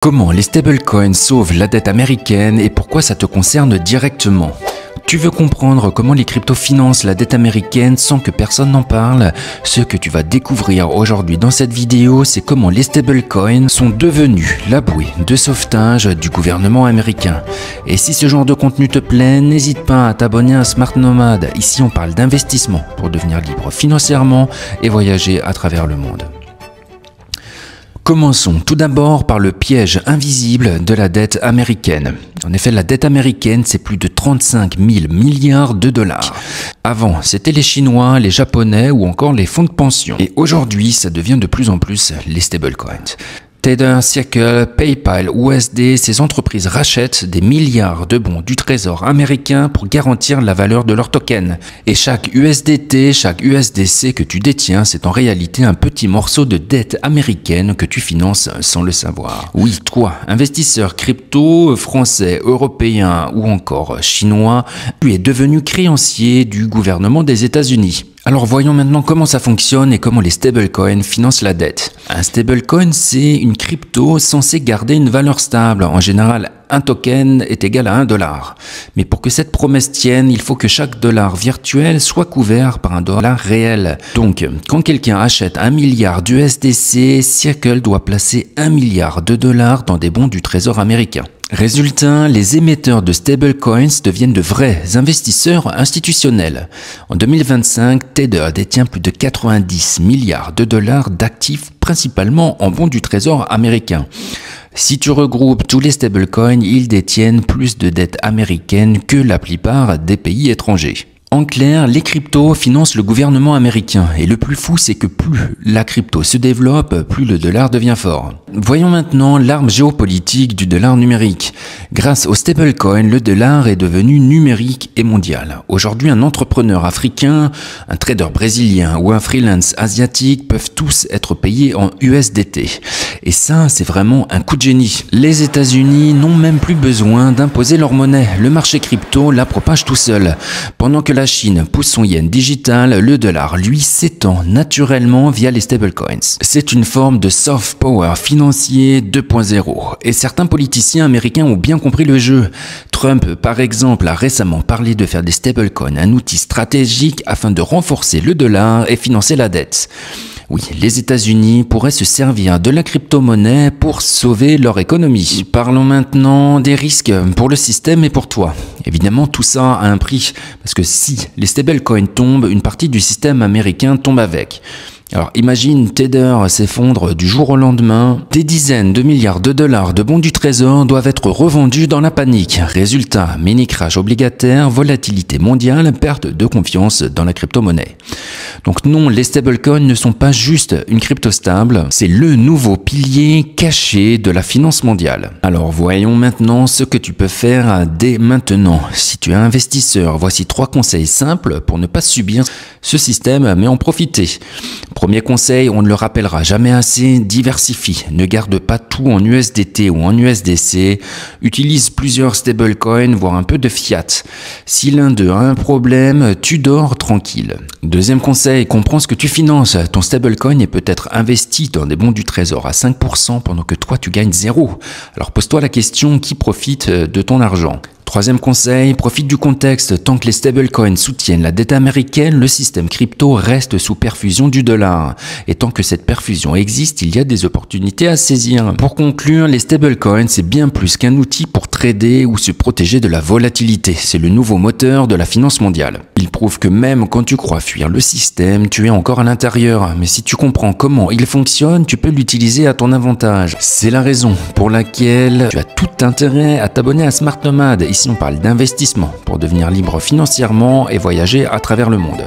Comment les stablecoins sauvent la dette américaine et pourquoi ça te concerne directement? Tu veux comprendre comment les cryptos financent la dette américaine sans que personne n'en parle? Ce que tu vas découvrir aujourd'hui dans cette vidéo, c'est comment les stablecoins sont devenus la bouée de sauvetage du gouvernement américain. Et si ce genre de contenu te plaît, n'hésite pas à t'abonner à Smart Nomad. Ici, on parle d'investissement pour devenir libre financièrement et voyager à travers le monde. Commençons tout d'abord par le piège invisible de la dette américaine. En effet, la dette américaine, c'est plus de 35 000 milliards de dollars. Avant, c'était les Chinois, les Japonais ou encore les fonds de pension. Et aujourd'hui, ça devient de plus en plus les stablecoins. Tether, Circle, PayPal, USD, ces entreprises rachètent des milliards de bons du trésor américain pour garantir la valeur de leurs tokens. Et chaque USDT, chaque USDC que tu détiens, c'est en réalité un petit morceau de dette américaine que tu finances sans le savoir. Oui, toi, investisseur crypto, français, européen ou encore chinois, tu es devenu créancier du gouvernement des États-Unis. Alors voyons maintenant comment ça fonctionne et comment les stablecoins financent la dette. Un stablecoin, c'est une crypto censée garder une valeur stable. En général, un token est égal à $1. Mais pour que cette promesse tienne, il faut que chaque dollar virtuel soit couvert par un dollar réel. Donc, quand quelqu'un achète 1 milliard d'USDC, Circle doit placer 1 milliard de dollars dans des bons du trésor américain. Résultat, les émetteurs de stablecoins deviennent de vrais investisseurs institutionnels. En 2025, Tether détient plus de 90 milliards de dollars d'actifs principalement en bons du trésor américain. Si tu regroupes tous les stablecoins, ils détiennent plus de dettes américaines que la plupart des pays étrangers. En clair, les cryptos financent le gouvernement américain et le plus fou, c'est que plus la crypto se développe, plus le dollar devient fort. Voyons maintenant l'arme géopolitique du dollar numérique. Grâce au stablecoin, le dollar est devenu numérique et mondial. Aujourd'hui, un entrepreneur africain, un trader brésilien ou un freelance asiatique peuvent tous être payés en USDT. Et ça, c'est vraiment un coup de génie. Les États-Unis n'ont même plus besoin d'imposer leur monnaie. Le marché crypto la propage tout seul. Pendant que la Chine pousse son yen digital, le dollar, lui, s'étend naturellement via les stablecoins. C'est une forme de soft power financier 2.0. Et certains politiciens américains ont bien compris le jeu. Trump, par exemple, a récemment parlé de faire des stablecoins un outil stratégique afin de renforcer le dollar et financer la dette. Oui, les États-Unis pourraient se servir de la crypto-monnaie pour sauver leur économie. Parlons maintenant des risques pour le système et pour toi. Évidemment, tout ça a un prix, parce que si les stablecoins tombent, une partie du système américain tombe avec. Alors imagine Tether s'effondre du jour au lendemain, des dizaines de milliards de dollars de bons du trésor doivent être revendus dans la panique. Résultat, mini crash obligataire, volatilité mondiale, perte de confiance dans la crypto-monnaie. Donc non, les stablecoins ne sont pas juste une crypto stable, c'est le nouveau pilier caché de la finance mondiale. Alors voyons maintenant ce que tu peux faire dès maintenant. Si tu es investisseur, voici 3 conseils simples pour ne pas subir ce système mais en profiter. Premier conseil, on ne le rappellera jamais assez, diversifie. Ne garde pas tout en USDT ou en USDC. Utilise plusieurs stablecoins, voire un peu de fiat. Si l'un d'eux a un problème, tu dors tranquille. Deuxième conseil, comprends ce que tu finances. Ton stablecoin est peut-être investi dans des bons du trésor à 5% pendant que toi tu gagnes 0. Alors pose-toi la question, qui profite de ton argent ? Troisième conseil, profite du contexte. Tant que les stablecoins soutiennent la dette américaine, le système crypto reste sous perfusion du dollar. Et tant que cette perfusion existe, il y a des opportunités à saisir. Pour conclure, les stablecoins, c'est bien plus qu'un outil pour trader ou se protéger de la volatilité. C'est le nouveau moteur de la finance mondiale. Il prouve que même quand tu crois fuir le système, tu es encore à l'intérieur. Mais si tu comprends comment il fonctionne, tu peux l'utiliser à ton avantage. C'est la raison pour laquelle tu as tout intérêt à t'abonner à Smart Nomad. Ici, on parle d'investissement pour devenir libre financièrement et voyager à travers le monde.